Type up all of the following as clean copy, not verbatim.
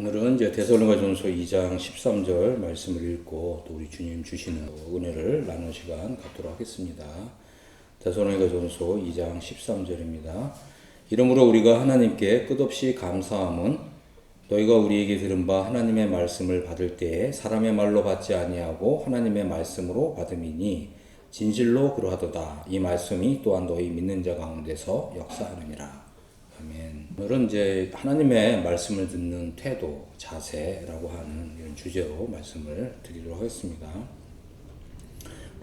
오늘은 이제 데살로니가전서 2장 13절 말씀을 읽고 또 우리 주님 주시는 은혜를 나누는 시간 갖도록 하겠습니다. 데살로니가전서 2장 13절입니다. 이러므로 우리가 하나님께 끝없이 감사함은 너희가 우리에게 들은 바 하나님의 말씀을 받을 때에 사람의 말로 받지 아니하고 하나님의 말씀으로 받음이니 진실로 그러하도다. 이 말씀이 또한 너희 믿는 자 가운데서 역사하느니라. 아멘. 오늘은 이제 하나님의 말씀을 듣는 태도, 자세라고 하는 이런 주제로 말씀을 드리도록 하겠습니다.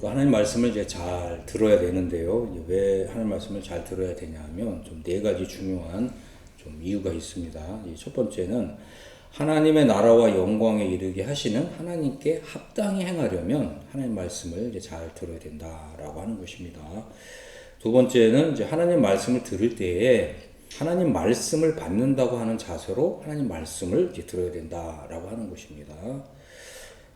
또 하나님 말씀을 이제 잘 들어야 되는데요. 왜 하나님 말씀을 잘 들어야 되냐면 좀 네 가지 중요한 좀 이유가 있습니다. 첫 번째는 하나님의 나라와 영광에 이르게 하시는 하나님께 합당히 행하려면 하나님 말씀을 이제 잘 들어야 된다라고 하는 것입니다. 두 번째는 이제 하나님 말씀을 들을 때에 하나님 말씀을 받는다고 하는 자세로 하나님 말씀을 이제 들어야 된다라고 하는 것입니다.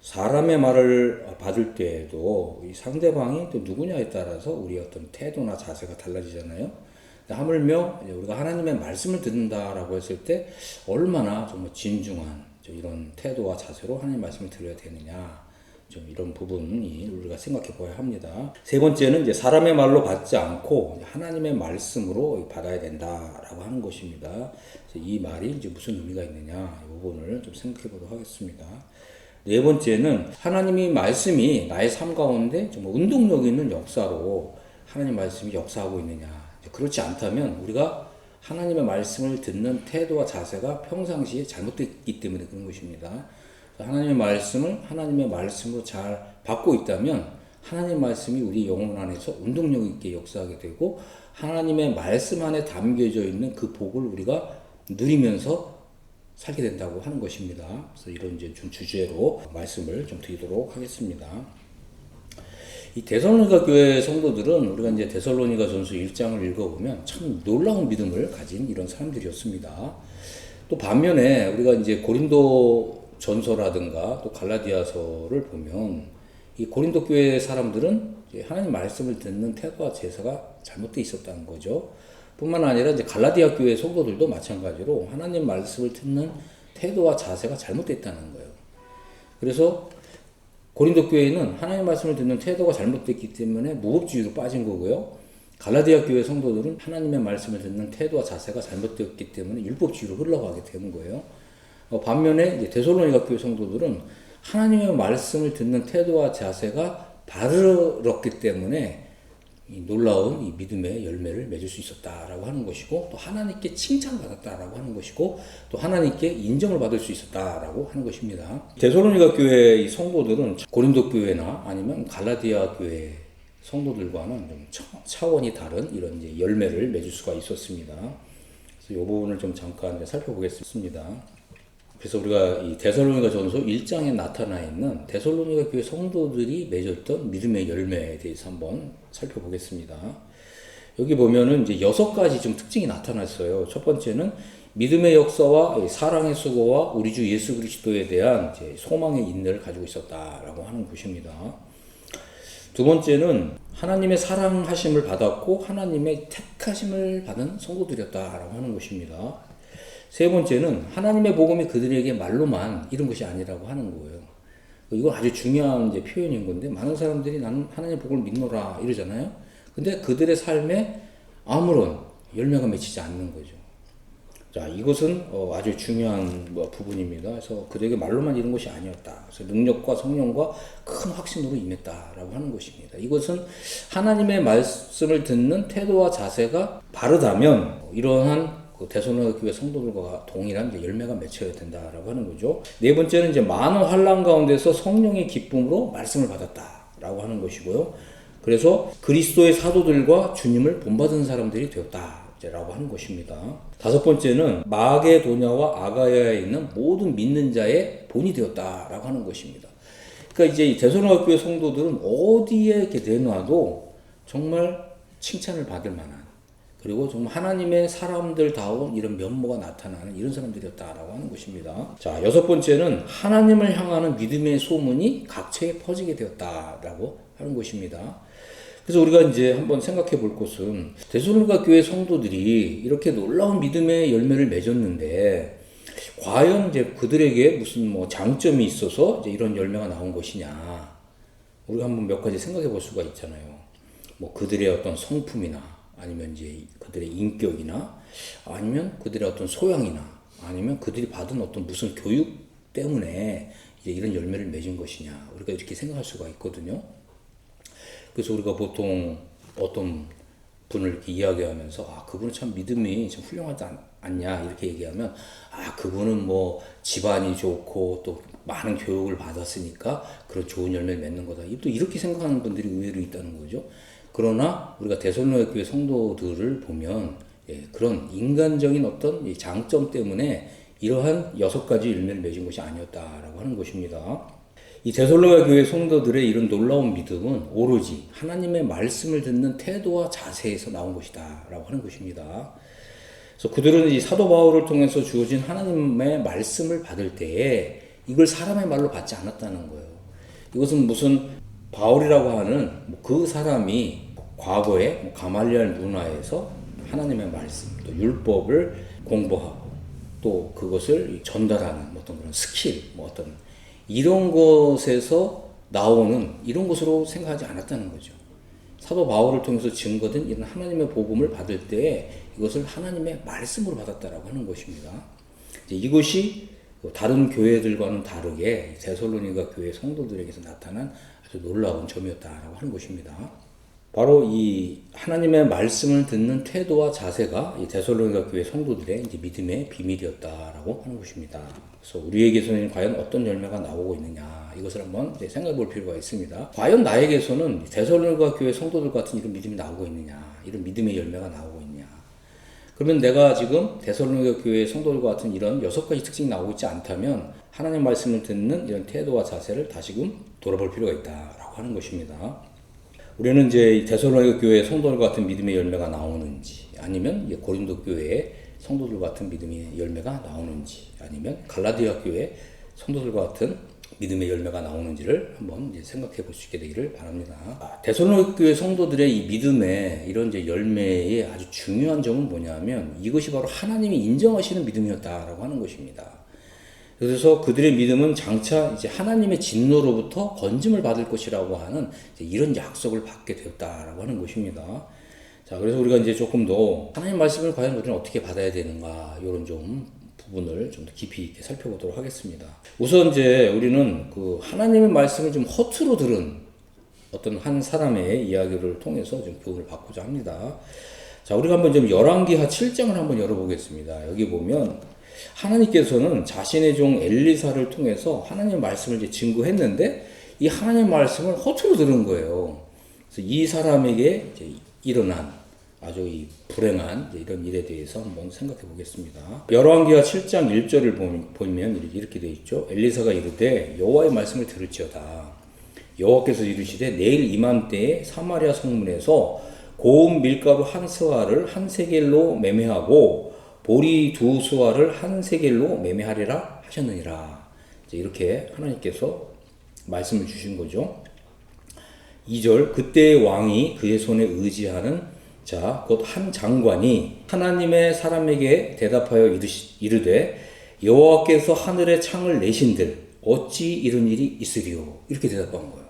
사람의 말을 받을 때에도 이 상대방이 또 누구냐에 따라서 우리의 어떤 태도나 자세가 달라지잖아요. 하물며 우리가 하나님의 말씀을 듣는다라고 했을 때 얼마나 정말 진중한 이런 태도와 자세로 하나님 말씀을 들어야 되느냐. 좀 이런 부분이 우리가 생각해 보아야 합니다. 세 번째는 이제 사람의 말로 받지 않고 하나님의 말씀으로 받아야 된다라고 하는 것입니다. 이 말이 이제 무슨 의미가 있느냐, 이 부분을 좀 생각해 보도록 하겠습니다. 네 번째는 하나님의 말씀이 나의 삶 가운데 정말 운동력 있는 역사로 하나님 말씀이 역사하고 있느냐. 그렇지 않다면 우리가 하나님의 말씀을 듣는 태도와 자세가 평상시에 잘못됐기 때문에 그런 것입니다. 하나님의 말씀을 하나님의 말씀으로 잘 받고 있다면 하나님의 말씀이 우리 영혼 안에서 운동력 있게 역사하게 되고 하나님의 말씀 안에 담겨져 있는 그 복을 우리가 누리면서 살게 된다고 하는 것입니다. 그래서 이런 이제 좀 주제로 말씀을 좀 드리도록 하겠습니다. 이 데살로니가 교회 성도들은 우리가 이제 데살로니가전서 1장을 읽어보면 참 놀라운 믿음을 가진 이런 사람들이었습니다. 또 반면에 우리가 이제 고린도 전서라든가 또 갈라디아서를 보면 이 고린도 교회 사람들은 하나님 말씀을 듣는 태도와 제사가 잘못되어 있었다는 거죠. 뿐만 아니라 이제 갈라디아 교회 성도들도 마찬가지로 하나님 말씀을 듣는 태도와 자세가 잘못됐다는 거예요. 그래서 고린도 교회는 하나님 말씀을 듣는 태도가 잘못됐기 때문에 무법주의로 빠진 거고요. 갈라디아 교회 성도들은 하나님의 말씀을 듣는 태도와 자세가 잘못되었기 때문에 율법주의로 흘러가게 되는 거예요. 반면에 이제 데살로니가 교회 성도들은 하나님의 말씀을 듣는 태도와 자세가 바르렀기 때문에 이 놀라운 이 믿음의 열매를 맺을 수 있었다라고 하는 것이고 또 하나님께 칭찬받았다라고 하는 것이고 또 하나님께 인정을 받을 수 있었다라고 하는 것입니다. 데살로니가 교회 이 성도들은 고린도 교회나 아니면 갈라디아 교회 성도들과는 좀 차원이 다른 이런 이제 열매를 맺을 수가 있었습니다. 그래서 이 부분을 좀 잠깐 살펴보겠습니다. 그래서 우리가 이 데살로니가전서 1장에 나타나 있는 데살로니가 교회 성도들이 맺었던 믿음의 열매에 대해서 한번 살펴보겠습니다. 여기 보면은 이제 6가지 좀 특징이 나타났어요. 첫 번째는 믿음의 역사와 사랑의 수고와 우리 주 예수 그리스도에 대한 이제 소망의 인내를 가지고 있었다라고 하는 것입니다. 두 번째는 하나님의 사랑하심을 받았고 하나님의 택하심을 받은 성도들이었다라고 하는 것입니다. 세 번째는 하나님의 복음이 그들에게 말로만 이런 것이 아니라고 하는 거예요. 이건 아주 중요한 이제 표현인 건데 많은 사람들이 나는 하나님의 복음을 믿노라 이러잖아요. 근데 그들의 삶에 아무런 열매가 맺히지 않는 거죠. 자, 이것은 아주 중요한 부분입니다. 그래서 그들에게 말로만 이런 것이 아니었다. 그래서 능력과 성령과 큰 확신으로 임했다라고 하는 것입니다. 이것은 하나님의 말씀을 듣는 태도와 자세가 바르다면 이러한 데살로니가 교회 성도들과 동일한 이제 열매가 맺혀야 된다라고 하는 거죠. 네 번째는 이제 많은 환난 가운데서 성령의 기쁨으로 말씀을 받았다라고 하는 것이고요. 그래서 그리스도의 사도들과 주님을 본받은 사람들이 되었다라고 하는 것입니다. 다섯 번째는 마게도냐와 아가야에 있는 모든 믿는 자의 본이 되었다라고 하는 것입니다. 그러니까 이제 이 데살로니가 교회 성도들은 어디에 이렇게 내놔도 정말 칭찬을 받을 만한 그리고 정말 하나님의 사람들다운 이런 면모가 나타나는 이런 사람들이었다라고 하는 것입니다. 자, 여섯 번째는 하나님을 향하는 믿음의 소문이 각처에 퍼지게 되었다라고 하는 것입니다. 그래서 우리가 이제 한번 생각해 볼 것은 데살로니가 교회 성도들이 이렇게 놀라운 믿음의 열매를 맺었는데 과연 이제 그들에게 무슨 뭐 장점이 있어서 이제 이런 열매가 나온 것이냐. 우리가 한번 몇 가지 생각해 볼 수가 있잖아요. 뭐 그들의 어떤 성품이나 아니면 이제 그들의 인격이나 아니면 그들의 어떤 소양이나 아니면 그들이 받은 어떤 무슨 교육 때문에 이제 이런 열매를 맺은 것이냐. 우리가 이렇게 생각할 수가 있거든요. 그래서 우리가 보통 어떤 분을 이렇게 이야기하면서 아 그분은 참 믿음이 참 훌륭하지 않냐 이렇게 얘기하면 아 그분은 뭐 집안이 좋고 또 많은 교육을 받았으니까 그런 좋은 열매를 맺는 거다. 또 이렇게 생각하는 분들이 의외로 있다는 거죠. 그러나 우리가 데살로니가 교회 성도들을 보면 그런 인간적인 어떤 장점 때문에 이러한 6가지 열매를 맺은 것이 아니었다라고 하는 것입니다. 이 데살로니가 교회 성도들의 이런 놀라운 믿음은 오로지 하나님의 말씀을 듣는 태도와 자세에서 나온 것이다라고 하는 것입니다. 그래서 그들은 이 사도 바울을 통해서 주어진 하나님의 말씀을 받을 때에 이걸 사람의 말로 받지 않았다는 거예요. 이것은 무슨 바울이라고 하는 그 사람이 과거에 가말리엘 문화에서 하나님의 말씀, 또 율법을 공부하고 또 그것을 전달하는 어떤 그런 스킬, 어떤 이런 것에서 나오는 이런 것으로 생각하지 않았다는 거죠. 사도 바울을 통해서 증거된 이런 하나님의 복음을 받을 때 이것을 하나님의 말씀으로 받았다라고 하는 것입니다. 이것이 다른 교회들과는 다르게 데살로니가 교회 성도들에게서 나타난 아주 놀라운 점이었다라고 하는 것입니다. 바로 이 하나님의 말씀을 듣는 태도와 자세가 이 데살로니가 교회 성도들의 이제 믿음의 비밀이었다라고 하는 것입니다. 그래서 우리에게서는 과연 어떤 열매가 나오고 있느냐 이것을 한번 생각해 볼 필요가 있습니다. 과연 나에게서는 데살로니가 교회 성도들 같은 이런 믿음이 나오고 있느냐, 이런 믿음의 열매가 나오고 있느냐. 그러면 내가 지금 데살로니가 교회 성도들과 같은 이런 6가지 특징이 나오고 있지 않다면 하나님 말씀을 듣는 이런 태도와 자세를 다시금 돌아볼 필요가 있다라고 하는 것입니다. 우리는 이제 데살로니가 교회 성도들 같은 믿음의 열매가 나오는지, 아니면 고린도 교회의 성도들 같은 믿음의 열매가 나오는지, 아니면 갈라디아 교회 성도들과 같은 믿음의 열매가 나오는지를 한번 이제 생각해 볼 수 있게 되기를 바랍니다. 데살로니가 교회 성도들의 이 믿음의 이런 이제 열매의 아주 중요한 점은 뭐냐면 이것이 바로 하나님이 인정하시는 믿음이었다라고 하는 것입니다. 그래서 그들의 믿음은 장차 이제 하나님의 진노로부터 건짐을 받을 것이라고 하는 이런 약속을 받게 되었다라고 하는 것입니다. 자, 그래서 우리가 이제 조금 더 하나님 말씀을 과연 우리는 어떻게 받아야 되는가 이런 좀 부분을 좀 더 깊이 있게 살펴보도록 하겠습니다. 우선 이제 우리는 그 하나님의 말씀을 좀 허투루 들은 어떤 한 사람의 이야기를 통해서 좀 교훈을 받고자 합니다. 자, 우리가 한번 좀 열왕기하 7장을 한번 열어보겠습니다. 여기 보면 하나님께서는 자신의 종 엘리사를 통해서 하나님의 말씀을 이제 증거했는데 이 하나님의 말씀을 허투루 들은 거예요. 그래서 이 사람에게 이제 일어난 아주 이 불행한 이런 일에 대해서 한번 생각해 보겠습니다. 열왕기하 7장 1절을 보면 이렇게 되어 있죠. 엘리사가 이르되 여호와의 말씀을 들을지어다. 여호와께서 이르시되 내일 이맘때에 사마리아 성문에서 고운 밀가루 한 스와를 한 세겔로 매매하고 보리 2수와를 한 세겔로 매매하리라 하셨느니라. 이렇게 하나님께서 말씀을 주신 거죠. 2절 그때의 왕이 그의 손에 의지하는 자 곧 한 장관이 하나님의 사람에게 대답하여 이르되 여호와께서 하늘의 창을 내신들 어찌 이런 일이 있으리요. 이렇게 대답한 거예요.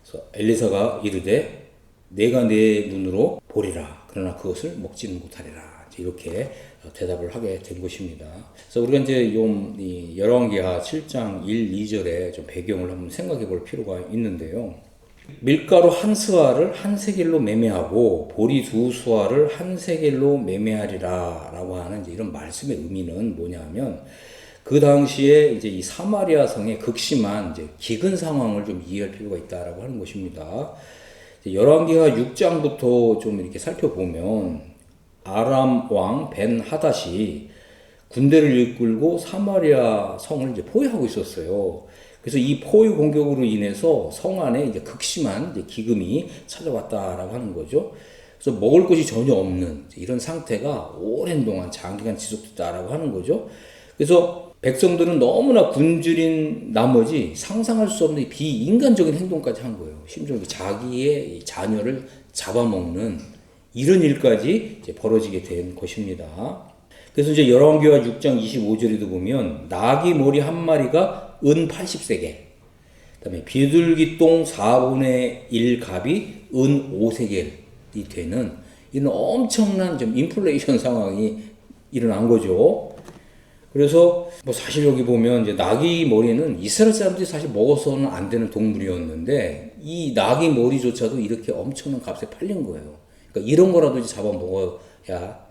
그래서 엘리사가 이르되 내가 내 눈으로 보리라 그러나 그것을 먹지는 못하리라. 이렇게 대답을 하게 된 것입니다. 그래서 우리가 이제 이 열왕기하 7장 1, 2절의 좀 배경을 한번 생각해 볼 필요가 있는데요. 밀가루 한 스와를 한 세겔로 매매하고 보리 2수와를 한 세겔로 매매하리라 라고 하는 이제 이런 말씀의 의미는 뭐냐면 그 당시에 이제 이 사마리아 성의 극심한 이제 기근 상황을 좀 이해할 필요가 있다라고 하는 것입니다. 열왕기하 6장부터 좀 이렇게 살펴보면 아람 왕 벤 하닷이 군대를 이끌고 사마리아 성을 이제 포위하고 있었어요. 그래서 이 포위 공격으로 인해서 성 안에 이제 극심한 이제 기금이 찾아왔다라고 하는 거죠. 그래서 먹을 것이 전혀 없는 이런 상태가 오랜 동안 장기간 지속됐다라고 하는 거죠. 그래서 백성들은 너무나 굶주린 나머지 상상할 수 없는 비인간적인 행동까지 한 거예요. 심지어 자기의 자녀를 잡아먹는 이런 일까지 이제 벌어지게 된 것입니다. 그래서 이제 열왕기하 6장 25절에도 보면 나귀 머리 한 마리가 은 80세겔, 그다음에 비둘기 똥 4분의 1 갑이 은 5세겔이 되는 이런 엄청난 좀 인플레이션 상황이 일어난 거죠. 그래서 뭐 사실 여기 보면 이제 나귀 머리는 이스라엘 사람들이 사실 먹어서는 안 되는 동물이었는데 이 나귀 머리조차도 이렇게 엄청난 값에 팔린 거예요. 그러니까 이런 거라도 이제 잡아 먹어야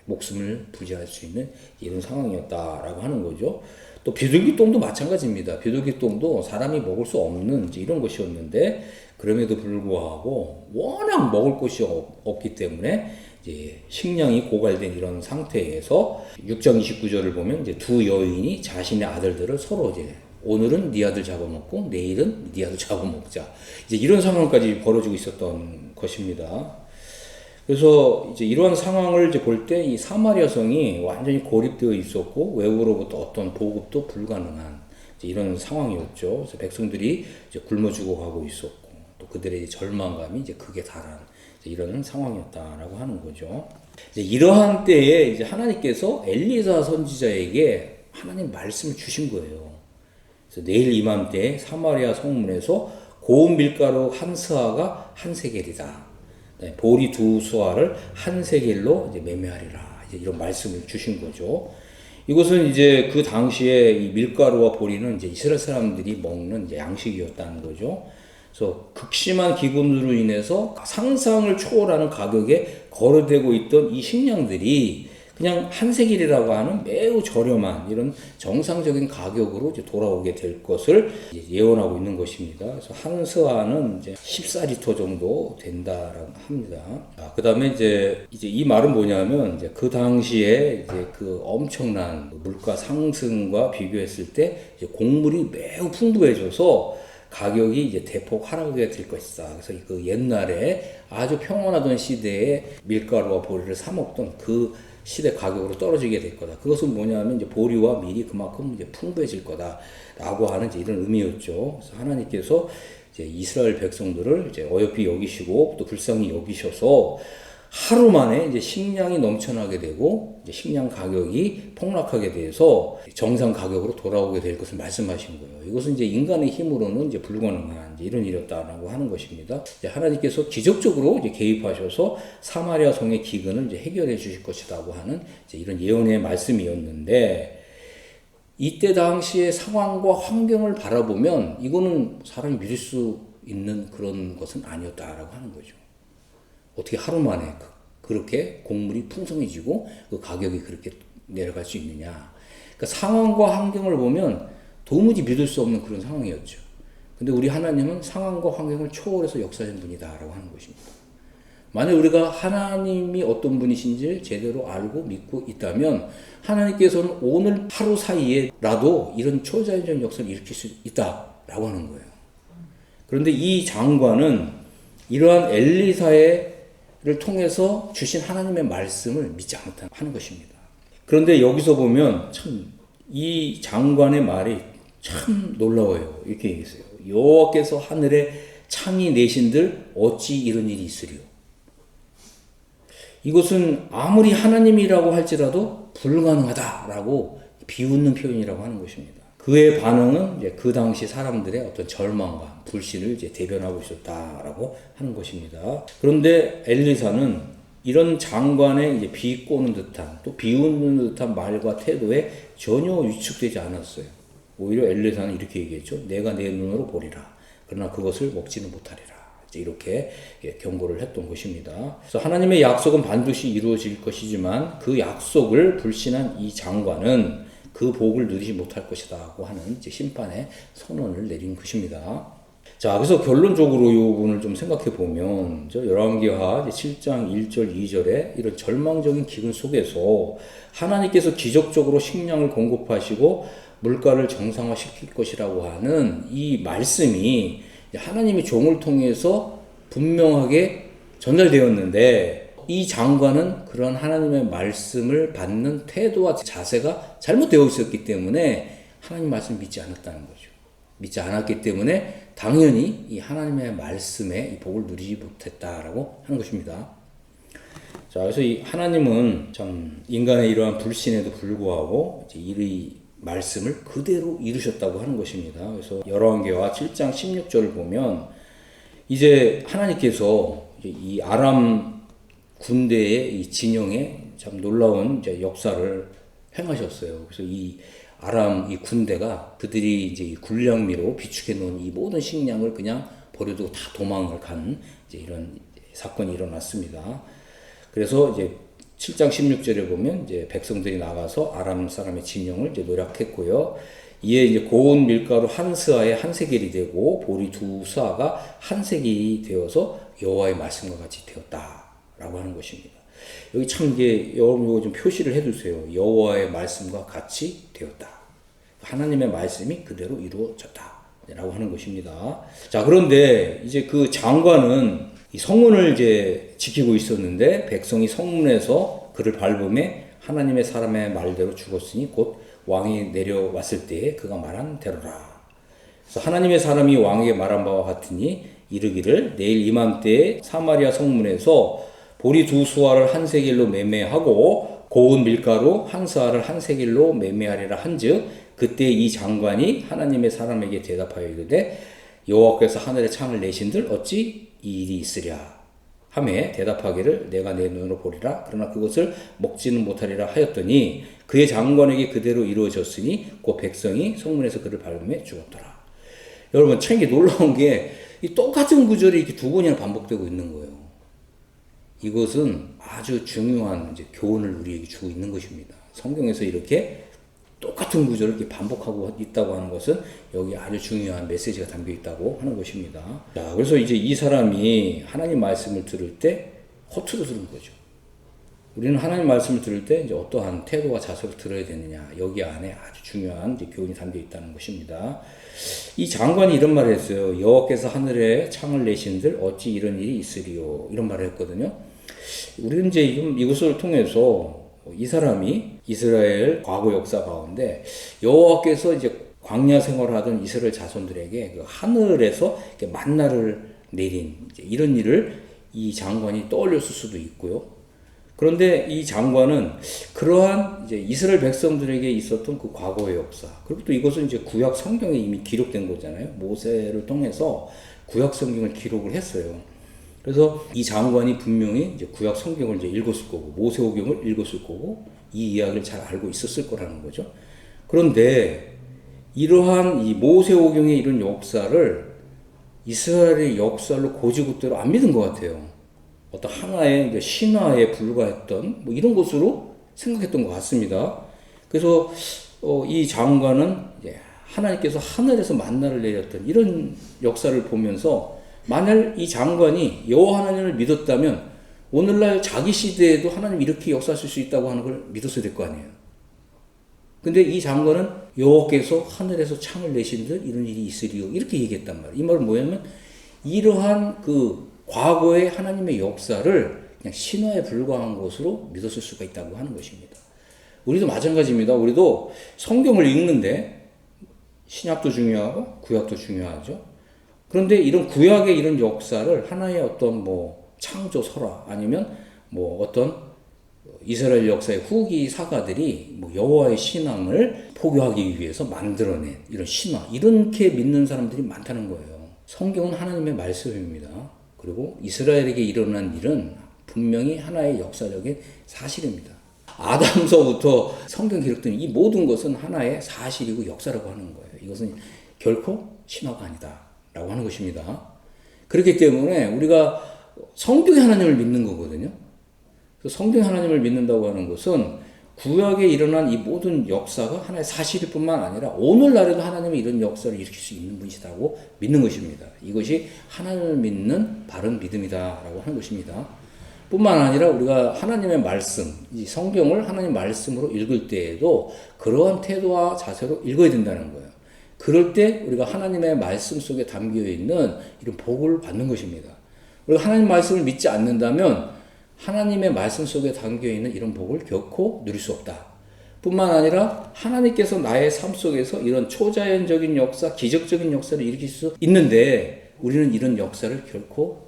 목숨을 부지할 수 있는 이런 상황이었다라고 하는 거죠. 또 비둘기 똥도 마찬가지입니다. 비둘기 똥도 사람이 먹을 수 없는 이제 이런 것이었는데 그럼에도 불구하고 워낙 먹을 것이 없기 때문에 이제 식량이 고갈된 이런 상태에서 6장 29절을 보면 이제 두 여인이 자신의 아들들을 서로 이제 오늘은 네 아들 잡아먹고 내일은 네 아들 잡아먹자. 이제 이런 상황까지 벌어지고 있었던 것입니다. 그래서 이제 이러한 상황을 이제 볼 때 이 사마리아 성이 완전히 고립되어 있었고 외국으로부터 어떤 보급도 불가능한 이제 이런 상황이었죠. 그래서 백성들이 이제 굶어 죽어가고 있었고 또 그들의 절망감이 이제 극에 달한 이런 상황이었다라고 하는 거죠. 이제 이러한 때에 이제 하나님께서 엘리사 선지자에게 하나님 말씀을 주신 거예요. 그래서 내일 이맘때 사마리아 성문에서 고운 밀가루 한 스아가 한 세겔이다. 보리 두 수아를 한 세겔로 이제 매매하리라. 이제 이런 말씀을 주신 거죠. 이것은 이제 그 당시에 이 밀가루와 보리는 이제 이스라엘 사람들이 먹는 이제 양식이었다는 거죠. 그래서 극심한 기근으로 인해서 상상을 초월하는 가격에 거래되고 있던 이 식량들이 그냥 한 세겔이라고 하는 매우 저렴한 이런 정상적인 가격으로 이제 돌아오게 될 것을 예언하고 있는 것입니다. 그래서 한 스아는 이제 14리터 정도 된다라고 합니다. 그 다음에 이제 이 말은 뭐냐면 이제 그 당시에 이제 그 엄청난 물가 상승과 비교했을 때 이제 곡물이 매우 풍부해져서 가격이 이제 대폭 하락하게 될 것이다. 그래서 그 옛날에 아주 평온하던 시대에 밀가루와 보리를 사 먹던 그 시대 가격으로 떨어지게 될 거다. 그것은 뭐냐면 이제 보리와 밀이 그만큼 이제 풍부해질 거다라고 하는 이제 이런 의미였죠. 그래서 하나님께서 이제 이스라엘 백성들을 이제 어여삐 여기시고 또 불쌍히 여기셔서 하루 만에 이제 식량이 넘쳐나게 되고 이제 식량 가격이 폭락하게 돼서 정상 가격으로 돌아오게 될 것을 말씀하신 거예요. 이것은 이제 인간의 힘으로는 이제 불가능한 이제 이런 일이었다라고 하는 것입니다. 이제 하나님께서 기적적으로 이제 개입하셔서 사마리아 성의 기근을 이제 해결해 주실 것이라고 하는 이제 이런 예언의 말씀이었는데 이때 당시의 상황과 환경을 바라보면 이거는 사람이 믿을 수 있는 그런 것은 아니었다라고 하는 거죠. 어떻게 하루 만에 그렇게 곡물이 풍성해지고 그 가격이 그렇게 내려갈 수 있느냐. 그러니까 상황과 환경을 보면 도무지 믿을 수 없는 그런 상황이었죠. 근데 우리 하나님은 상황과 환경을 초월해서 역사하는 분이다라고 하는 것입니다. 만약 우리가 하나님이 어떤 분이신지 제대로 알고 믿고 있다면 하나님께서는 오늘 하루 사이에라도 이런 초자연적 역사를 일으킬 수 있다라고 하는 거예요. 그런데 이 장관은 이러한 엘리사의 를 통해서 주신 하나님의 말씀을 믿지 않았다 하는 것입니다. 그런데 여기서 보면 참 이 장관의 말이 참 놀라워요. 이렇게 얘기했어요. 여호와께서 하늘에 창이 내신들 어찌 이런 일이 있으리요. 이것은 아무리 하나님이라고 할지라도 불가능하다라고 비웃는 표현이라고 하는 것입니다. 그의 반응은 이제 그 당시 사람들의 어떤 절망과 불신을 이제 대변하고 있었다라고 하는 것입니다. 그런데 엘리사는 이런 장관의 이제 비꼬는 듯한 또 비웃는 듯한 말과 태도에 전혀 위축되지 않았어요. 오히려 엘리사는 이렇게 얘기했죠. 내가 내 눈으로 보리라. 그러나 그것을 먹지는 못하리라. 이제 이렇게 경고를 했던 것입니다. 그래서 하나님의 약속은 반드시 이루어질 것이지만 그 약속을 불신한 이 장관은 그 복을 누리지 못할 것이다고 하는 이제 심판의 선언을 내린 것입니다. 자, 그래서 결론적으로 이 부분을 좀 생각해 보면, 열왕기하 7장 1절, 2절에 이런 절망적인 기근 속에서 하나님께서 기적적으로 식량을 공급하시고 물가를 정상화시킬 것이라고 하는 이 말씀이 하나님의 종을 통해서 분명하게 전달되었는데, 이 장관은 그런 하나님의 말씀을 받는 태도와 자세가 잘못되어 있었기 때문에 하나님 말씀을 믿지 않았다는 거죠. 믿지 않았기 때문에 당연히 이 하나님의 말씀에 이 복을 누리지 못했다라고 하는 것입니다. 자, 그래서 이 하나님은 참 인간의 이러한 불신에도 불구하고 이제 이 말씀을 그대로 이루셨다고 하는 것입니다. 그래서 열왕기와 7장 16절을 보면 이제 하나님께서 이 아람 군대의 이 진영에 참 놀라운 이제 역사를 행하셨어요. 그래서 이 아람 이 군대가 그들이 이제 이 군량미로 비축해 놓은 이 모든 식량을 그냥 버려두고 다 도망을 간 이제 이런 사건이 일어났습니다. 그래서 이제 7장 16절에 보면 이제 백성들이 나가서 아람 사람의 진영을 이제 노략했고요. 이에 이제 고운 밀가루 한 스아에 한 세겔이 되고 보리 두 스아가 한 세겔이 되어서 여호와의 말씀과 같이 되었다라고 하는 것입니다. 여기 참 이게 여러분 이거 좀 표시를 해두세요. 여호와의 말씀과 같이 되었다. 하나님의 말씀이 그대로 이루어졌다라고 하는 것입니다. 자, 그런데 이제 그 장관은 이 성문을 이제 지키고 있었는데 백성이 성문에서 그를 밟음에 하나님의 사람의 말대로 죽었으니 곧 왕이 내려왔을 때에 그가 말한 대로라. 그래서 하나님의 사람이 왕에게 말한 바와 같으니 이르기를 내일 이맘때에 사마리아 성문에서 보리 두 수아를 한 세겔로 매매하고 고운 밀가루 한 스아를 한 세겔로 매매하리라 한즉 그때 이 장관이 하나님의 사람에게 대답하여 이르되 여호와께서 하늘에 창을 내신들 어찌 이 일이 있으랴 하매 대답하기를 내가 내 눈으로 보리라 그러나 그것을 먹지는 못하리라 하였더니 그의 장관에게 그대로 이루어졌으니 그 백성이 성문에서 그를 밟음에 죽었더라. 여러분 참 이게 놀라운 게 이 똑같은 구절이 이렇게 두 번이나 반복되고 있는 거예요. 이것은 아주 중요한 이제 교훈을 우리에게 주고 있는 것입니다. 성경에서 이렇게 똑같은 구절을 이렇게 반복하고 있다고 하는 것은 여기 아주 중요한 메시지가 담겨 있다고 하는 것입니다. 자, 그래서 이제 이 사람이 하나님 말씀을 들을 때 허투루 들은 거죠. 우리는 하나님 말씀을 들을 때 이제 어떠한 태도와 자세로 들어야 되느냐, 여기 안에 아주 중요한 이제 교훈이 담겨 있다는 것입니다. 이 장관이 이런 말을 했어요. 여호와께서 하늘에 창을 내신들 어찌 이런 일이 있으리요, 이런 말을 했거든요. 우리는 이제 이것을 통해서 이 사람이 이스라엘 과거 역사 가운데 여호와께서 이제 광야 생활하던 이스라엘 자손들에게 그 하늘에서 이렇게 만나를 내린 이제 이런 일을 이 장관이 떠올렸을 수도 있고요. 그런데 이 장관은 그러한 이제 이스라엘 백성들에게 있었던 그 과거의 역사, 그리고 또 이것은 이제 구약 성경에 이미 기록된 거잖아요. 모세를 통해서 구약 성경을 기록을 했어요. 그래서 이 장관이 분명히 이제 구약 성경을 이제 읽었을 거고, 모세오경을 읽었을 거고, 이 이야기를 잘 알고 있었을 거라는 거죠. 그런데 이러한 이 모세오경의 이런 역사를 이스라엘의 역사로 고지고대로 안 믿은 것 같아요. 어떤 하나의 신화에 불과했던 뭐 이런 것으로 생각했던 것 같습니다. 그래서 이 장관은 하나님께서 하늘에서 만나를 내렸던 이런 역사를 보면서 만약 이 장관이 여호와 하나님을 믿었다면 오늘날 자기 시대에도 하나님 이렇게 역사하실 수 있다고 하는 걸 믿었어야 될 거 아니에요. 근데 이 장관은 여호와께서 하늘에서 창을 내신들 이런 일이 있으리요 이렇게 얘기했단 말이에요. 이 말은 뭐냐면 이러한 그 과거의 하나님의 역사를 그냥 신화에 불과한 것으로 믿었을 수가 있다고 하는 것입니다. 우리도 마찬가지입니다. 우리도 성경을 읽는데 신약도 중요하고 구약도 중요하죠. 그런데 이런 구약의 이런 역사를 하나의 어떤 뭐 창조 설화 아니면 뭐 어떤 이스라엘 역사의 후기 사가들이 뭐 여호와의 신앙을 포교하기 위해서 만들어낸 이런 신화 이렇게 믿는 사람들이 많다는 거예요. 성경은 하나님의 말씀입니다. 그리고 이스라엘에게 일어난 일은 분명히 하나의 역사적인 사실입니다. 아담서부터 성경 기록된 이 모든 것은 하나의 사실이고 역사라고 하는 거예요. 이것은 결코 신화가 아니다 라고 하는 것입니다. 그렇기 때문에 우리가 성경의 하나님을 믿는 거거든요. 성경의 하나님을 믿는다고 하는 것은 구약에 일어난 이 모든 역사가 하나의 사실일 뿐만 아니라 오늘날에도 하나님이 이런 역사를 일으킬 수 있는 분이시다고 믿는 것입니다. 이것이 하나님을 믿는 바른 믿음이다라고 하는 것입니다. 뿐만 아니라 우리가 하나님의 말씀, 이 성경을 하나님 말씀으로 읽을 때에도 그러한 태도와 자세로 읽어야 된다는 거예요. 그럴 때 우리가 하나님의 말씀 속에 담겨 있는 이런 복을 받는 것입니다. 우리가 하나님 말씀을 믿지 않는다면 하나님의 말씀 속에 담겨있는 이런 복을 결코 누릴 수 없다. 뿐만 아니라 하나님께서 나의 삶 속에서 이런 초자연적인 역사, 기적적인 역사를 일으킬 수 있는데 우리는 이런 역사를 결코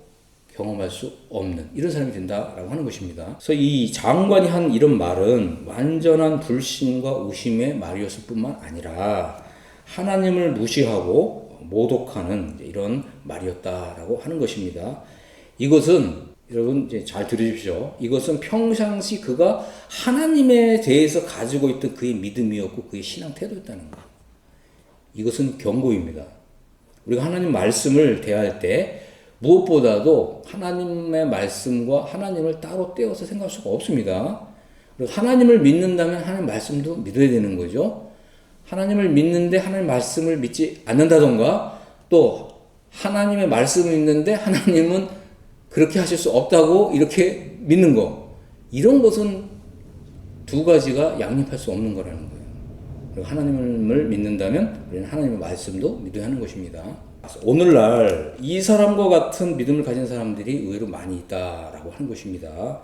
경험할 수 없는 이런 사람이 된다라고 하는 것입니다. 그래서 이 장관이 한 이런 말은 완전한 불신과 의심의 말이었을 뿐만 아니라 하나님을 무시하고 모독하는 이런 말이었다라고 하는 것입니다. 이것은 여러분 이제 잘 들으십시오. 이것은 평상시 그가 하나님에 대해서 가지고 있던 그의 믿음이었고 그의 신앙 태도였다는 거예요. 이것은 경고입니다. 우리가 하나님 말씀을 대할 때 무엇보다도 하나님의 말씀과 하나님을 따로 떼어서 생각할 수가 없습니다. 그리고 하나님을 믿는다면 하나님 말씀도 믿어야 되는 거죠. 하나님을 믿는데 하나님 말씀을 믿지 않는다던가 또 하나님의 말씀을 믿는데 하나님은 그렇게 하실 수 없다고 이렇게 믿는 거. 이런 것은 두 가지가 양립할 수 없는 거라는 거예요. 그리고 하나님을 믿는다면 우리는 하나님의 말씀도 믿어야 하는 것입니다. 오늘날 이 사람과 같은 믿음을 가진 사람들이 의외로 많이 있다라고 하는 것입니다.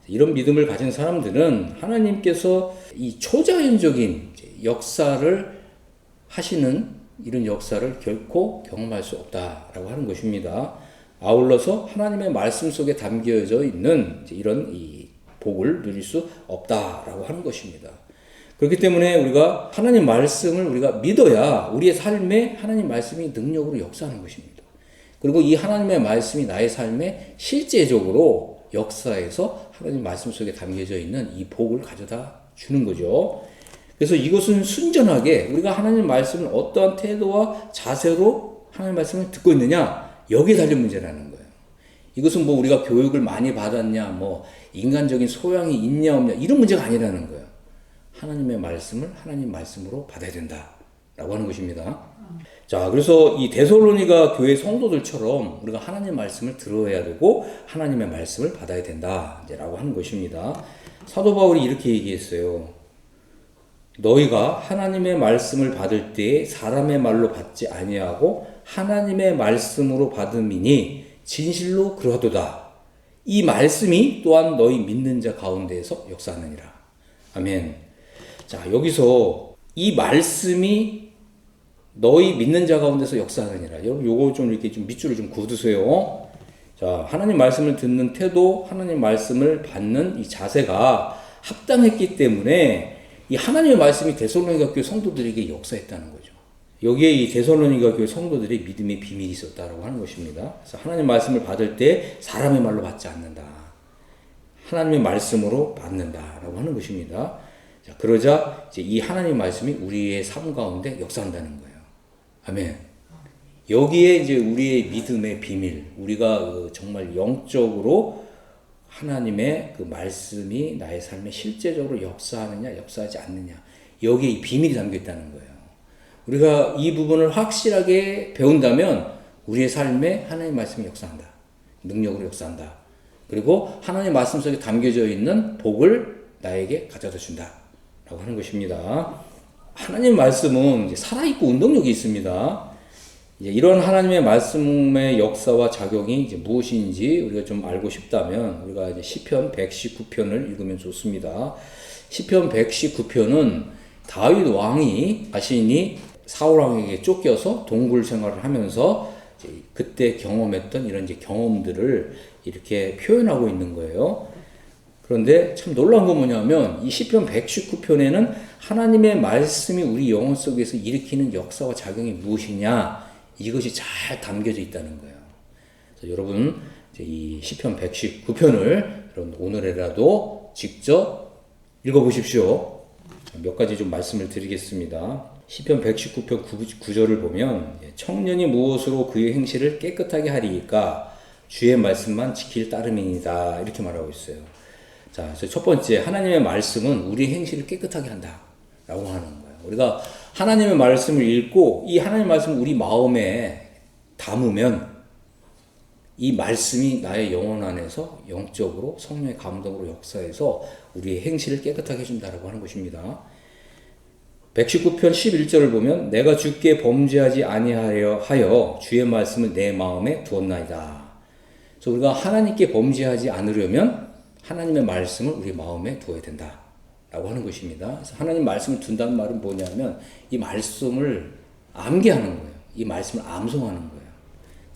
이런 믿음을 가진 사람들은 하나님께서 이 초자연적인 역사를 하시는 이런 역사를 결코 경험할 수 없다라고 하는 것입니다. 아울러서 하나님의 말씀 속에 담겨져 있는 이런 이 복을 누릴 수 없다라고 하는 것입니다. 그렇기 때문에 우리가 하나님 말씀을 우리가 믿어야 우리의 삶에 하나님 말씀이 능력으로 역사하는 것입니다. 그리고 이 하나님의 말씀이 나의 삶에 실제적으로 역사에서 하나님 말씀 속에 담겨져 있는 이 복을 가져다 주는 거죠. 그래서 이것은 순전하게 우리가 하나님 말씀을 어떠한 태도와 자세로 하나님 말씀을 듣고 있느냐 여기에 달린 문제라는 거예요. 이것은 뭐 우리가 교육을 많이 받았냐 뭐 인간적인 소양이 있냐 없냐 이런 문제가 아니라는 거예요. 하나님의 말씀을 하나님 말씀으로 받아야 된다라고 하는 것입니다. 자, 그래서 이 데살로니가 교회 성도들처럼 우리가 하나님 말씀을 들어야 되고 하나님의 말씀을 받아야 된다라고 하는 것입니다. 사도 바울이 이렇게 얘기했어요. 너희가 하나님의 말씀을 받을 때에 사람의 말로 받지 아니하고 하나님의 말씀으로 받음이니 진실로 그러하도다. 이 말씀이 또한 너희 믿는 자 가운데에서 역사하느니라. 아멘. 자, 여기서 이 말씀이 너희 믿는 자 가운데서 역사하느니라. 여러분, 요거 좀 이렇게 좀 밑줄을 좀 그어두세요. 자, 하나님 말씀을 듣는 태도, 하나님 말씀을 받는 이 자세가 합당했기 때문에 이 하나님의 말씀이 데살로니가 교회 성도들에게 역사했다는 거죠. 여기에 이 데살로니가 교회 성도들의 믿음의 비밀이 있었다라고 하는 것입니다. 그래서 하나님 말씀을 받을 때 사람의 말로 받지 않는다. 하나님의 말씀으로 받는다라고 하는 것입니다. 자, 그러자 이제 이 하나님 말씀이 우리의 삶 가운데 역사한다는 거예요. 아멘. 여기에 이제 우리의 믿음의 비밀, 우리가 정말 영적으로 하나님의 그 말씀이 나의 삶에 실제적으로 역사하느냐, 역사하지 않느냐, 여기에 이 비밀이 담겨 있다는 거예요. 우리가 이 부분을 확실하게 배운다면 우리의 삶에 하나님 말씀이 역사한다. 능력으로 역사한다. 그리고 하나님 말씀 속에 담겨져 있는 복을 나에게 가져다 준다. 라고 하는 것입니다. 하나님 말씀은 이제 살아있고 운동력이 있습니다. 이제 이런 하나님의 말씀의 역사와 작용이 이제 무엇인지 우리가 좀 알고 싶다면 우리가 이제 시편 119편을 읽으면 좋습니다. 시편 119편은 다윗 왕이 자신이 사울 왕에게 쫓겨서 동굴 생활을 하면서 이제 그때 경험했던 이런 이제 경험들을 이렇게 표현하고 있는 거예요. 그런데 참 놀라운 건 뭐냐면 이 시편 119편에는 하나님의 말씀이 우리 영혼 속에서 일으키는 역사와 작용이 무엇이냐 이것이 잘 담겨져 있다는 거예요. 그래서 여러분 이 시편 119편을 여러분 오늘이라도 직접 읽어보십시오. 몇 가지 좀 말씀을 드리겠습니다. 시편 119편 9절을 보면 청년이 무엇으로 그의 행실을 깨끗하게 하리이까 주의 말씀만 지킬 따름이니다 이렇게 말하고 있어요. 자, 그래서 첫 번째 하나님의 말씀은 우리의 행실을 깨끗하게 한다라고 하는 거예요. 우리가 하나님의 말씀을 읽고 이 하나님의 말씀을 우리 마음에 담으면 이 말씀이 나의 영혼 안에서 영적으로 성령의 감동으로 역사해서 우리의 행실을 깨끗하게 해준다라고 하는 것입니다. 119편 11절을 보면 내가 주께 범죄하지 아니하려 하여 주의 말씀을 내 마음에 두었나이다. 그래서 우리가 하나님께 범죄하지 않으려면 하나님의 말씀을 우리 마음에 두어야 된다 라고 하는 것입니다. 그래서 하나님 말씀을 둔다는 말은 뭐냐면 이 말씀을 암기하는 거예요. 이 말씀을 암송하는 거예요.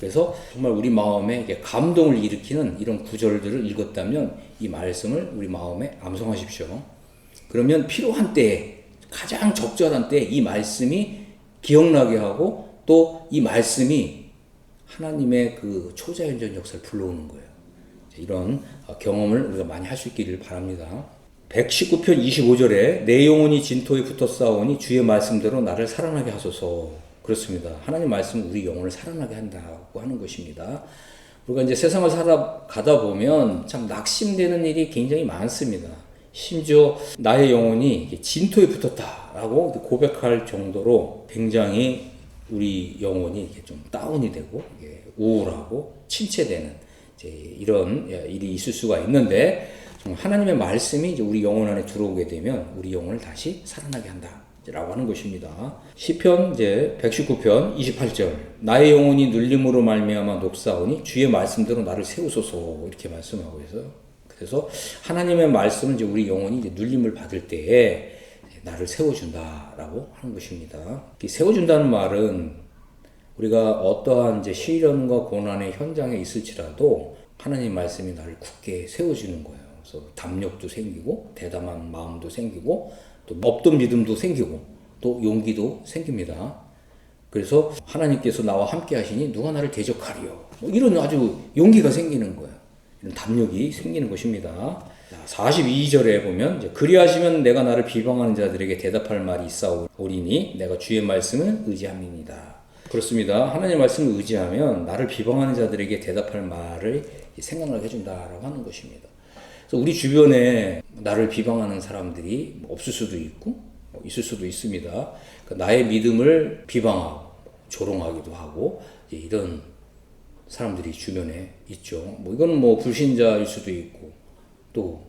그래서 정말 우리 마음에 이렇게 감동을 일으키는 이런 구절들을 읽었다면 이 말씀을 우리 마음에 암송하십시오. 그러면 필요한 때에, 가장 적절한 때에 이 말씀이 기억나게 하고 또 이 말씀이 하나님의 그 초자연전 역사를 불러오는 거예요. 이런 경험을 우리가 많이 할 수 있기를 바랍니다. 119편 25절에 내 영혼이 진토에 붙어 싸우니 주의 말씀대로 나를 살아나게 하소서. 그렇습니다. 하나님 말씀은 우리 영혼을 살아나게 한다고 하는 것입니다. 우리가 이제 세상을 살아가다 보면 참 낙심되는 일이 굉장히 많습니다. 심지어 나의 영혼이 진토에 붙었다라고 고백할 정도로 굉장히 우리 영혼이 이렇게 좀 다운이 되고 우울하고 침체되는 이런 일이 있을 수가 있는데, 하나님의 말씀이 이제 우리 영혼 안에 들어오게 되면 우리 영혼을 다시 살아나게 한다라고 하는 것입니다. 시편 이제 119편 28절 나의 영혼이 눌림으로 말미암아 녹사오니 주의 말씀대로 나를 세우소서 이렇게 말씀하고 있어요. 그래서 하나님의 말씀은 이제 우리 영혼이 이제 눌림을 받을 때에 나를 세워준다라고 하는 것입니다. 세워준다는 말은 우리가 어떠한 이제 시련과 고난의 현장에 있을지라도 하나님 말씀이 나를 굳게 세워주는 거예요. 그래서 담력도 생기고 대담한 마음도 생기고 또 없던 믿음도 생기고 또 용기도 생깁니다. 그래서 하나님께서 나와 함께 하시니 누가 나를 대적하리요. 이런 아주 용기가 생기는 거예요. 이런 담력이 생기는 것입니다. 42절에 보면 이제 그리하시면 내가 나를 비방하는 자들에게 대답할 말이 있사오리니 내가 주의 말씀을 의지함이니이다. 그렇습니다. 하나님 말씀을 의지하면 나를 비방하는 자들에게 대답할 말을 생각나게 해준다라고 하는 것입니다. 그래서 우리 주변에 나를 비방하는 사람들이 없을 수도 있고 있을 수도 있습니다. 그러니까 나의 믿음을 비방하고 조롱하기도 하고 이런 사람들이 주변에 있죠. 이거는 불신자일 수도 있고 또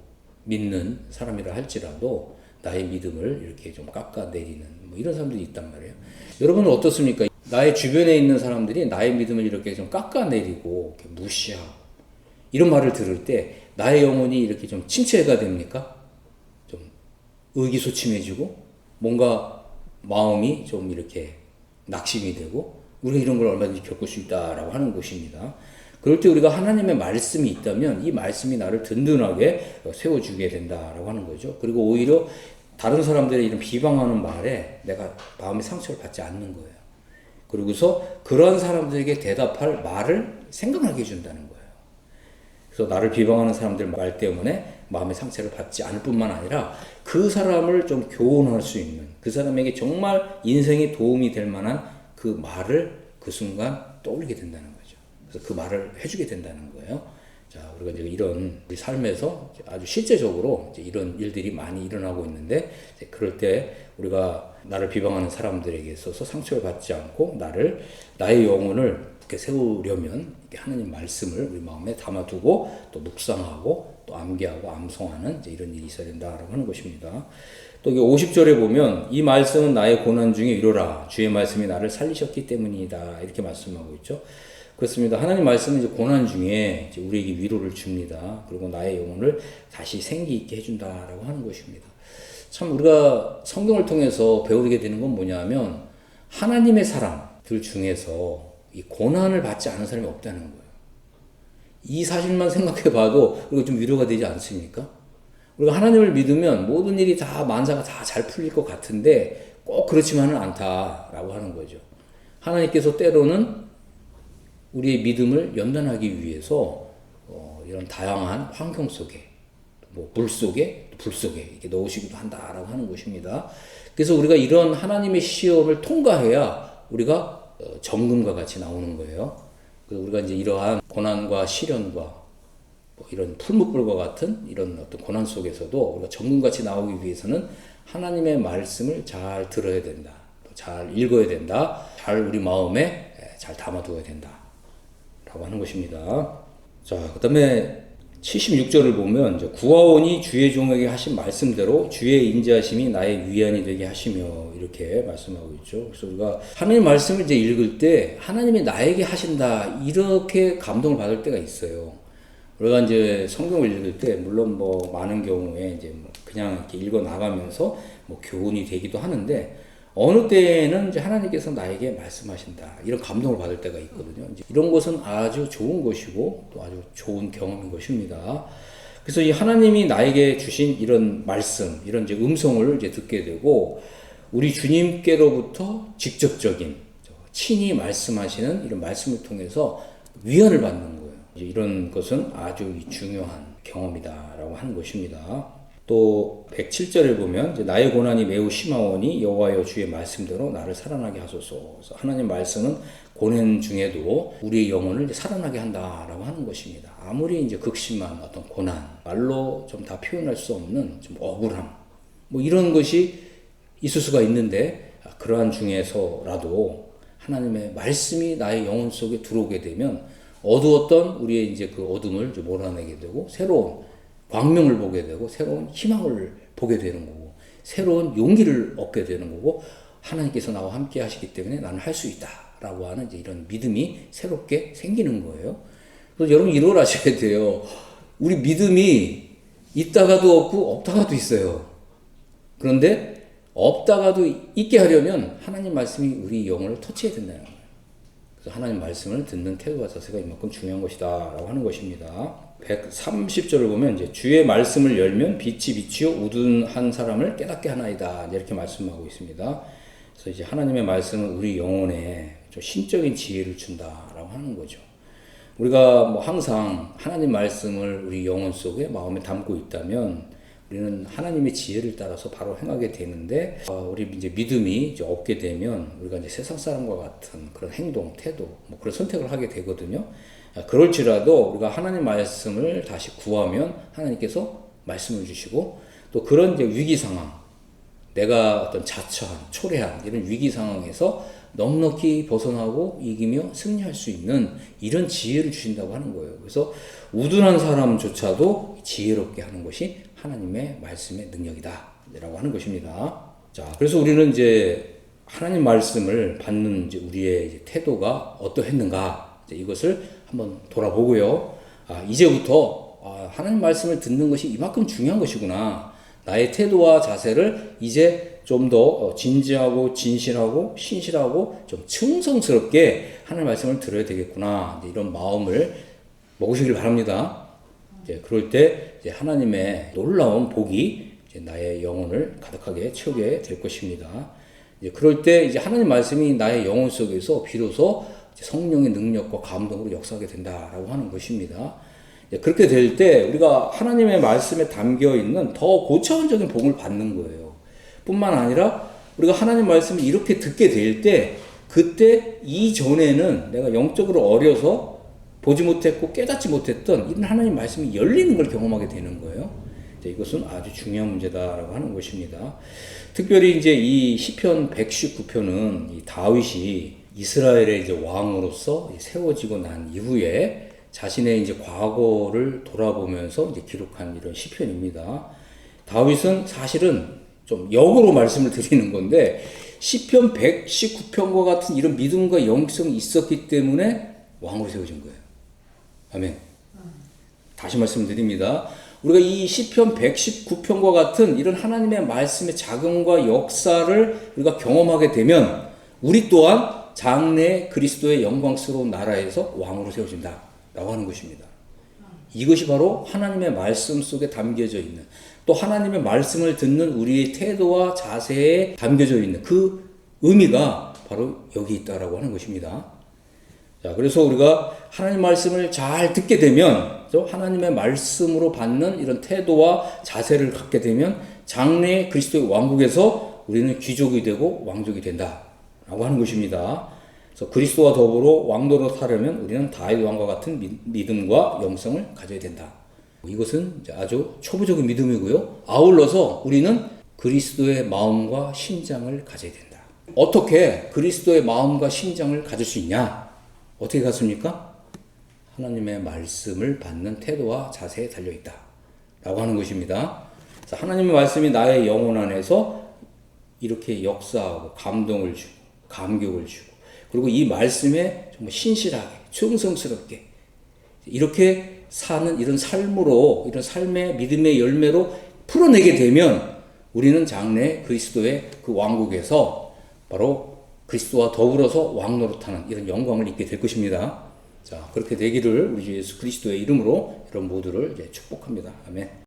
믿는 사람이라 할지라도 나의 믿음을 이렇게 좀 깎아내리는 이런 사람들이 있단 말이에요. 여러분은 어떻습니까? 나의 주변에 있는 사람들이 나의 믿음을 이렇게 좀 깎아내리고 이렇게 무시하고 이런 말을 들을 때 나의 영혼이 이렇게 좀 침체가 됩니까? 좀 의기소침해지고 뭔가 마음이 좀 이렇게 낙심이 되고 우리가 이런 걸 얼마든지 겪을 수 있다라고 하는 것입니다. 그럴 때 우리가 하나님의 말씀이 있다면 이 말씀이 나를 든든하게 세워주게 된다라고 하는 거죠. 그리고 오히려 다른 사람들의 이런 비방하는 말에 내가 마음의 상처를 받지 않는 거예요. 그리고서 그런 사람들에게 대답할 말을 생각나게 해준다는 거예요. 그래서 나를 비방하는 사람들 말 때문에 마음의 상처를 받지 않을 뿐만 아니라 그 사람을 좀 교훈할 수 있는, 그 사람에게 정말 인생에 도움이 될 만한 그 말을 그 순간 떠올리게 된다는 거예요. 그 말을 해주게 된다는 거예요. 자, 우리가 이제 이런 우리 삶에서 아주 실제적으로 이제 이런 일들이 많이 일어나고 있는데, 그럴 때 우리가 나를 비방하는 사람들에게 있어서 상처를 받지 않고 나의 영혼을 이렇게 세우려면 이렇게 하나님 말씀을 우리 마음에 담아두고 또 묵상하고 또 암기하고 암송하는 이제 이런 일이 있어야 된다라고 하는 것입니다. 또 50절에 보면 이 말씀은 나의 고난 중에 위로라 주의 말씀이 나를 살리셨기 때문이다 이렇게 말씀하고 있죠. 그렇습니다. 하나님 말씀은 이제 고난 중에 이제 우리에게 위로를 줍니다. 그리고 나의 영혼을 다시 생기 있게 해준다라고 하는 것입니다. 참 우리가 성경을 통해서 배우게 되는 건 뭐냐면 하나님의 사람들 중에서 이 고난을 받지 않은 사람이 없다는 거예요. 이 사실만 생각해 봐도 우리가 좀 위로가 되지 않습니까? 우리가 하나님을 믿으면 모든 일이 다 만사가 다 잘 풀릴 것 같은데 꼭 그렇지만은 않다라고 하는 거죠. 하나님께서 때로는 우리의 믿음을 연단하기 위해서 이런 다양한 환경 속에 물 속에 불 속에 이렇게 넣으시기도 한다라고 하는 것입니다. 그래서 우리가 이런 하나님의 시험을 통과해야 우리가 정금과 같이 나오는 거예요. 그래서 우리가 이제 이러한 고난과 시련과 이런 풀무불과 같은 이런 어떤 고난 속에서도 우리가 정금같이 나오기 위해서는 하나님의 말씀을 잘 들어야 된다. 또 잘 읽어야 된다. 잘 우리 마음에 잘 담아두어야 된다. 라고 하는 것입니다. 자, 그 다음에 76절을 보면 이제 구하오니 주의 종에게 하신 말씀대로 주의 인자하심이 나의 위안이 되게 하시며 이렇게 말씀하고 있죠. 그래서 우리가 하나님 말씀을 이제 읽을 때 하나님이 나에게 하신다 이렇게 감동을 받을 때가 있어요. 우리가 이제 성경을 읽을 때 물론 많은 경우에 이제 그냥 이렇게 읽어 나가면서 교훈이 되기도 하는데 어느 때에는 이제 하나님께서 나에게 말씀하신다. 이런 감동을 받을 때가 있거든요. 이제 이런 것은 아주 좋은 것이고 또 아주 좋은 경험인 것입니다. 그래서 이 하나님이 나에게 주신 이런 말씀, 이런 이제 음성을 이제 듣게 되고 우리 주님께로부터 직접적인 친히 말씀하시는 이런 말씀을 통해서 위안을 받는 거예요. 이제 이런 것은 아주 중요한 경험이다라고 하는 것입니다. 또 107절에 보면 이제 나의 고난이 매우 심하오니 여호와여 주의 말씀대로 나를 살아나게 하소서. 그래서 하나님 말씀은 고난 중에도 우리의 영혼을 이제 살아나게 한다라고 하는 것입니다. 아무리 이제 극심한 어떤 고난, 말로 좀 다 표현할 수 없는 좀 억울함, 뭐 이런 것이 있을 수가 있는데 그러한 중에서라도 하나님의 말씀이 나의 영혼 속에 들어오게 되면 어두웠던 우리의 이제 그 어둠을 이제 몰아내게 되고 새로운 광명을 보게 되고 새로운 희망을 보게 되는 거고 새로운 용기를 얻게 되는 거고 하나님께서 나와 함께 하시기 때문에 나는 할 수 있다라고 하는 이제 이런 믿음이 새롭게 생기는 거예요. 그래서 여러분 이걸 아셔야 돼요. 우리 믿음이 있다가도 없고 없다가도 있어요. 그런데 없다가도 있게 하려면 하나님 말씀이 우리 영혼을 터치해야 된다는 거예요. 그래서 하나님 말씀을 듣는 태도와 자세가 이만큼 중요한 것이다 라고 하는 것입니다. 130절을 보면 이제 주의 말씀을 열면 빛이 비치어 우둔한 사람을 깨닫게 하나이다 이렇게 말씀하고 있습니다. 그래서 이제 하나님의 말씀은 우리 영혼에 좀 신적인 지혜를 준다라고 하는 거죠. 우리가 뭐 항상 하나님 말씀을 우리 영혼 속에 마음에 담고 있다면 우리는 하나님의 지혜를 따라서 바로 행하게 되는데 우리 이제 믿음이 이제 없게 되면 우리가 이제 세상 사람과 같은 그런 행동, 태도, 뭐 그런 선택을 하게 되거든요. 그럴지라도 우리가 하나님 말씀을 다시 구하면 하나님께서 말씀을 주시고 또 그런 이제 위기 상황, 내가 어떤 자처한, 초래한 이런 위기 상황에서 넉넉히 벗어나고 이기며 승리할 수 있는 이런 지혜를 주신다고 하는 거예요. 그래서 우둔한 사람조차도 지혜롭게 하는 것이 하나님의 말씀의 능력이다 라고 하는 것입니다. 자, 그래서 우리는 이제 하나님 말씀을 받는 이제 우리의 이제 태도가 어떠했는가 이제 이것을 한번 돌아보고요. 이제부터 하나님 말씀을 듣는 것이 이만큼 중요한 것이구나. 나의 태도와 자세를 이제 좀 더 진지하고 진실하고 신실하고 좀 충성스럽게 하나님 말씀을 들어야 되겠구나. 이제 이런 마음을 먹으시길 바랍니다. 이제 그럴 때 이제 하나님의 놀라운 복이 이제 나의 영혼을 가득하게 채우게 될 것입니다. 이제 그럴 때 이제 하나님 말씀이 나의 영혼 속에서 비로소 성령의 능력과 감동으로 역사하게 된다라고 하는 것입니다. 그렇게 될 때 우리가 하나님의 말씀에 담겨 있는 더 고차원적인 복을 받는 거예요. 뿐만 아니라 우리가 하나님 말씀을 이렇게 듣게 될 때 그때 이전에는 내가 영적으로 어려서 보지 못했고 깨닫지 못했던 이런 하나님 말씀이 열리는 걸 경험하게 되는 거예요. 이것은 아주 중요한 문제다라고 하는 것입니다. 특별히 이제 이 시편 119편은 이 다윗이 이스라엘의 이제 왕으로서 세워지고 난 이후에 자신의 이제 과거를 돌아보면서 이제 기록한 이런 시편입니다. 다윗은 사실은 좀 역으로 말씀을 드리는 건데 시편 119편과 같은 이런 믿음과 영성이 있었기 때문에 왕으로 세워진 거예요. 아멘. 다시 말씀드립니다. 우리가 이 시편 119편과 같은 이런 하나님의 말씀의 작용과 역사를 우리가 경험하게 되면 우리 또한 장래 그리스도의 영광스러운 나라에서 왕으로 세워진다 라고 하는 것입니다. 이것이 바로 하나님의 말씀 속에 담겨져 있는 또 하나님의 말씀을 듣는 우리의 태도와 자세에 담겨져 있는 그 의미가 바로 여기 있다라고 하는 것입니다. 자, 그래서 우리가 하나님 말씀을 잘 듣게 되면 하나님의 말씀으로 받는 이런 태도와 자세를 갖게 되면 장래 그리스도의 왕국에서 우리는 귀족이 되고 왕족이 된다라고 하는 것입니다. 그래서 그리스도와 더불어 왕도로 타려면 우리는 다윗 왕과 같은 믿음과 영성을 가져야 된다. 이것은 아주 초보적인 믿음이고요. 아울러서 우리는 그리스도의 마음과 심장을 가져야 된다. 어떻게 그리스도의 마음과 심장을 가질 수 있냐? 어떻게 갖습니까? 하나님의 말씀을 받는 태도와 자세에 달려있다 라고 하는 것입니다. 하나님의 말씀이 나의 영혼 안에서 이렇게 역사하고 감동을 주고 감격을 주고 그리고 이 말씀에 정말 신실하게 충성스럽게 이렇게 사는 이런 삶으로 이런 삶의 믿음의 열매로 풀어내게 되면 우리는 장래 그리스도의 그 왕국에서 바로 그리스도와 더불어서 왕노릇하는 이런 영광을 입게 될 것입니다. 자, 그렇게 되기를 우리 주 예수 그리스도의 이름으로 이런 모두를 이제 축복합니다. 아멘.